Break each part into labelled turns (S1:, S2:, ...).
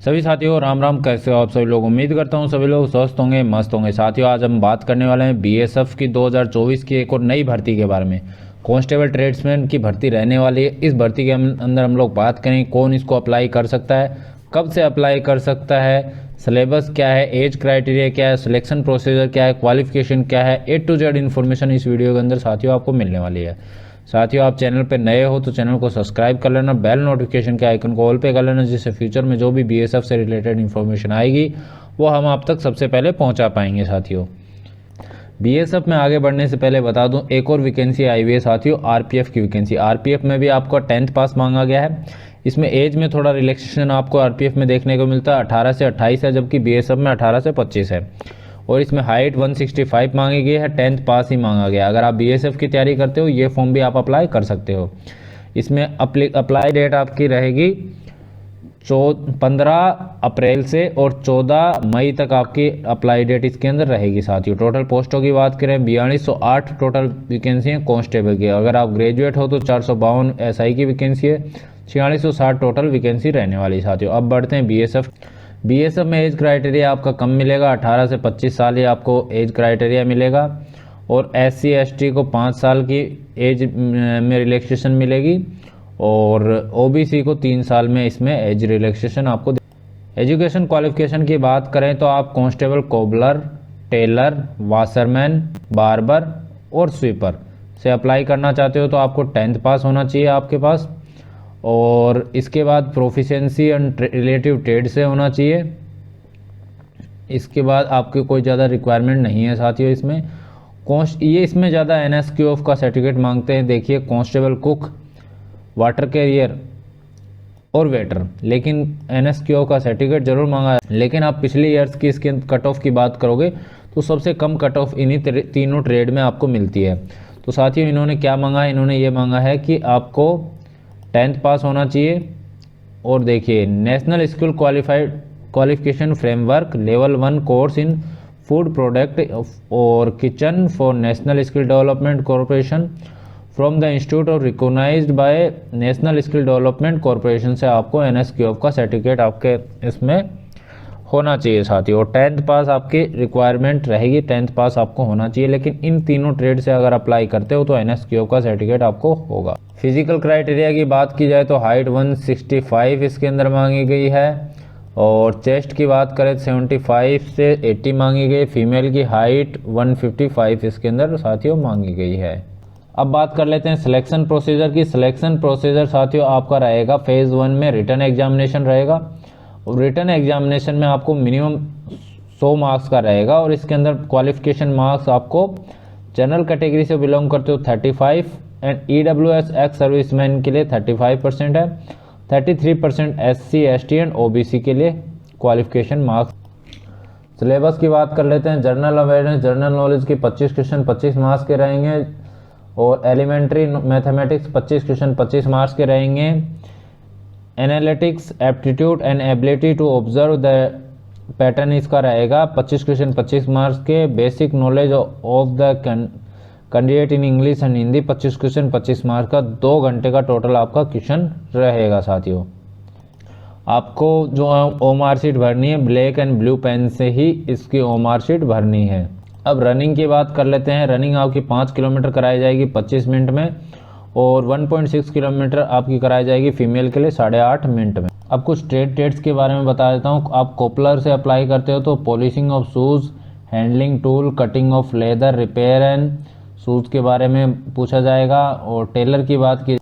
S1: सभी साथियों राम राम, कैसे हो आप सभी लोग। उम्मीद करता हूँ सभी लोग स्वस्थ होंगे, मस्त होंगे। साथियों आज हम बात करने वाले हैं बीएसएफ की 2024 की एक और नई भर्ती के बारे में। कांस्टेबल ट्रेड्समैन की भर्ती रहने वाली है। इस भर्ती के अंदर हम लोग बात करें कौन इसको अप्लाई कर सकता है, कब से अप्लाई कर सकता है, सिलेबस क्या है, एज क्राइटेरिया क्या है, सिलेक्शन प्रोसीजर क्या है, क्वालिफिकेशन क्या है, A to Z इन्फॉर्मेशन इस वीडियो के अंदर साथियों आपको मिलने वाली है। साथियों आप चैनल पर नए हो तो चैनल को सब्सक्राइब कर लेना, बेल नोटिफिकेशन के आइकन को ऑल पे कर लेना, जिससे फ्यूचर में जो भी बीएसएफ से रिलेटेड इन्फॉर्मेशन आएगी वो हम आप तक सबसे पहले पहुंचा पाएंगे। साथियों बीएसएफ में आगे बढ़ने से पहले बता दूं एक और वैकेंसी आई हुई है साथियों, आरपीएफ की वैकेंसी। आरपीएफ में भी आपको 10th पास मांगा गया है। इसमें एज में थोड़ा रिलैक्सेशन आपको आरपीएफ में देखने को मिलता है, 18 से 28 है, जबकि बीएसएफ में 18 से 25 है। और इसमें हाइट 165 मांगी गई है, 10th पास ही मांगा गया। अगर आप बीएसएफ की तैयारी करते हो ये फॉर्म भी आप अप्लाई कर सकते हो। इसमें अप्लाई डेट आपकी रहेगी 15 अप्रैल से और 14 मई तक आपकी अप्लाई डेट इसके अंदर रहेगी। साथियों टोटल पोस्टों की बात करें 4208 टोटल वैकेंसी है कांस्टेबल की। अगर आप ग्रेजुएट हो तो 452 एसआई की वैकेंसी है, 4660 टोटल वैकेंसी रहने वाली। साथियों अब बढ़ते हैं बीएसएफ में एज क्राइटेरिया आपका कम मिलेगा, 18 से 25 साल ही आपको एज क्राइटेरिया मिलेगा। और SC ST को 5 साल की एज में रिलैक्सेशन मिलेगी और OBC को 3 साल में इसमें एज रिलैक्सेशन आपको। एजुकेशन क्वालिफिकेशन की बात करें तो आप constable, cobbler, tailor, washerman, barber और स्वीपर से अप्लाई करना चाहते हो तो आपको 10th पास होना चाहिए आपके पास। और इसके बाद प्रोफिशिएंसी एंड रिलेटिव ट्रेड से होना चाहिए। इसके बाद आपके कोई ज़्यादा रिक्वायरमेंट नहीं है साथियों। इसमें ज़्यादा NSQF का सर्टिफिकेट मांगते हैं। देखिए कांस्टेबल, कुक, वाटर कैरियर और वेटर, लेकिन NSQF का सर्टिफिकेट जरूर मांगा है। लेकिन आप पिछले ईयर्स की इसके कट ऑफ की बात करोगे तो सबसे कम कट ऑफ इन्हीं तीनों ट्रेड में आपको मिलती है। तो साथियों इन्होंने क्या मांगा है, इन्होंने ये मांगा है कि आपको 10th पास होना चाहिए। और देखिए national skill qualification framework level 1 course in food product और kitchen for national skill development corporation from the institute और recognised by national skill development corporation से आपको NSQF का सर्टिफिकेट आपके इसमें होना चाहिए साथियों। और 10th पास आपकी रिक्वायरमेंट रहेगी, 10th पास आपको होना चाहिए। लेकिन इन तीनों ट्रेड से अगर अप्लाई करते हो तो NSQF का सर्टिफिकेट आपको होगा। फिजिकल क्राइटेरिया की बात की जाए तो हाइट 165 इसके अंदर मांगी गई है और चेस्ट की बात करें 75 से 80 मांगी गई। फीमेल की हाइट 155 इसके अंदर साथियों मांगी गई है। अब बात कर लेते हैं सिलेक्शन प्रोसीजर की। सिलेक्शन प्रोसीजर साथियों आपका रहेगा फेज़ 1 में रिटन एग्जामिनेशन रहेगा। और रिटन एग्जामिनेशन में आपको मिनिमम 100 मार्क्स का रहेगा और इसके अंदर क्वालिफिकेशन मार्क्स आपको जनरल कैटेगरी से बिलोंग करते हो 35 एंड EWS एक्स सर्विसमैन के लिए 35% है, 33% SC ST एंड OBC के लिए क्वालिफिकेशन मार्क्स। सिलेबस की बात कर लेते हैं। जनरल अवेयरनेस, जनरल नॉलेज की 25 क्वेश्चन 25 मार्क्स के रहेंगे और एलिमेंट्री मैथमेटिक्स 25 क्वेश्चन 25 मार्क्स के रहेंगे। Analytics, aptitude and ability to observe the pattern इसका रहेगा 25 क्वेश्चन 25 मार्क्स के। Basic knowledge of the candidate in English and Hindi 25 question 25 marks का। 2 घंटे का टोटल आपका क्वेश्चन रहेगा साथियों। आपको जो OMR शीट भरनी है ब्लैक एंड ब्लू पेन से ही इसकी OMR शीट भरनी है। अब रनिंग की बात कर लेते हैं। रनिंग आपकी 5 किलोमीटर कराई जाएगी 25 मिनट में और 1.6 किलोमीटर आपकी कराई जाएगी फीमेल के लिए 8.5 मिनट में। अब कुछ ट्रेड्स के बारे में बता देता हूँ। आप कोपलर से अप्लाई करते हो तो polishing of shoes, handling tool, cutting of leather, repair and shoes के बारे में पूछा जाएगा। और टेलर की बात की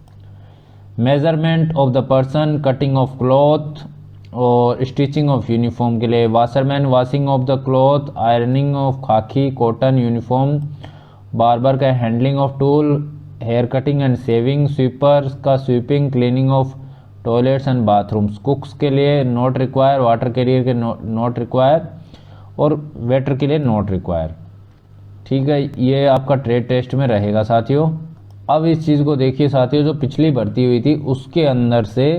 S1: measurement of the person, cutting of cloth और स्टिचिंग ऑफ यूनिफॉर्म के लिए। Washerman washing of the cloth, ironing of khaki cotton uniform. Barber का handling of tool, hair cutting and shaving. Sweepers का sweeping, cleaning of toilets and bathrooms. Cooks के लिए not require, water carrier के not require और waiter के लिए not require. ठीक है, ये आपका ट्रेड टेस्ट में रहेगा साथियों। अब इस चीज़ को देखिए साथियों, जो पिछली भर्ती हुई थी उसके अंदर से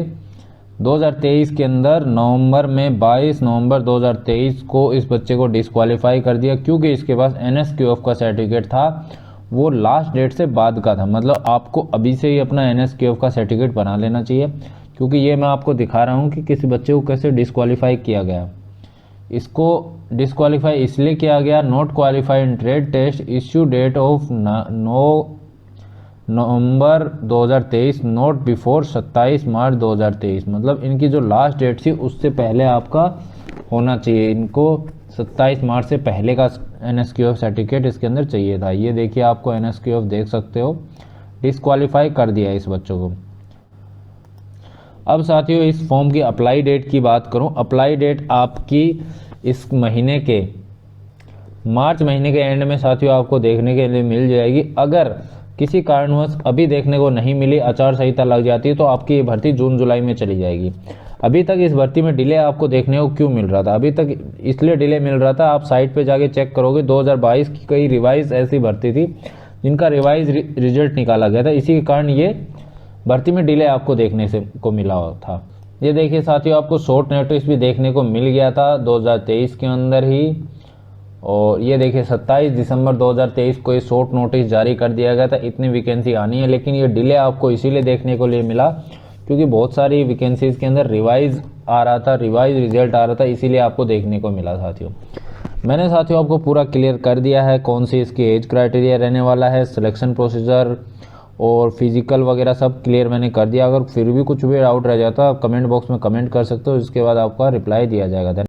S1: 2023 के अंदर नवंबर में 22 नवंबर 2023 को इस बच्चे को डिस्क्वालीफाई कर दिया क्योंकि इसके पास NSQF का सर्टिफिकेट था, वो लास्ट डेट से बाद का था। मतलब आपको अभी से ही अपना NSQF का सर्टिफिकेट बना लेना चाहिए क्योंकि ये मैं आपको दिखा रहा हूँ कि किसी बच्चे को कैसे डिस्क्वालीफाई किया गया। इसको डिस्क्वालीफाई इसलिए किया गया, not qualified in trade test, issue date of 9 November 2023, not before 27 March 2023। मतलब इनकी जो लास्ट डेट थी उससे पहले आपका होना चाहिए, इनको 27 मार्च से पहले का NSQF सर्टिफिकेट इसके अंदर चाहिए था। ये देखिए आपको NSQF देख सकते हो, डिस्क्वालीफाई कर दिया इस बच्चों को। अब साथियों इस फॉर्म की अप्लाई डेट की बात करूं, अप्लाई डेट आपकी इस महीने के मार्च महीने के एंड में साथियों आपको देखने के लिए मिल जाएगी। अगर किसी कारणवश अभी देखने को नहीं मिली, आचार संहिता लग जाती है, तो आपकी ये भर्ती जून जुलाई में चली जाएगी। अभी तक इस भर्ती में डिले आपको देखने को क्यों मिल रहा था? अभी तक इसलिए डिले मिल रहा था, आप साइट पे जाके चेक करोगे 2022 की कई रिवाइज ऐसी भर्ती थी जिनका रिवाइज रिजल्ट निकाला गया था, इसी के कारण ये भर्ती में डिले आपको देखने से को मिला था। ये देखिए साथियों आपको शॉर्ट नोटिस भी देखने को मिल गया था 2023 के अंदर ही, और ये देखिए 27 दिसंबर 2023 को ये शॉर्ट नोटिस जारी कर दिया गया था, इतनी वैकेंसी आनी है। लेकिन ये डिले आपको इसीलिए देखने को लिए मिला क्योंकि बहुत सारी वैकेंसीज के अंदर रिवाइज आ रहा था, रिवाइज रिजल्ट आ रहा था, इसीलिए आपको देखने को मिला साथियों। मैंने साथियों आपको पूरा क्लियर कर दिया है कौन सी इसकी एज क्राइटेरिया रहने वाला है, सिलेक्शन प्रोसीजर और फिजिकल वगैरह सब क्लियर मैंने कर दिया। अगर फिर भी कुछ भी डाउट रह जाता है आप कमेंट बॉक्स में कमेंट कर सकते हो, इसके बाद आपका रिप्लाई दिया जाएगा।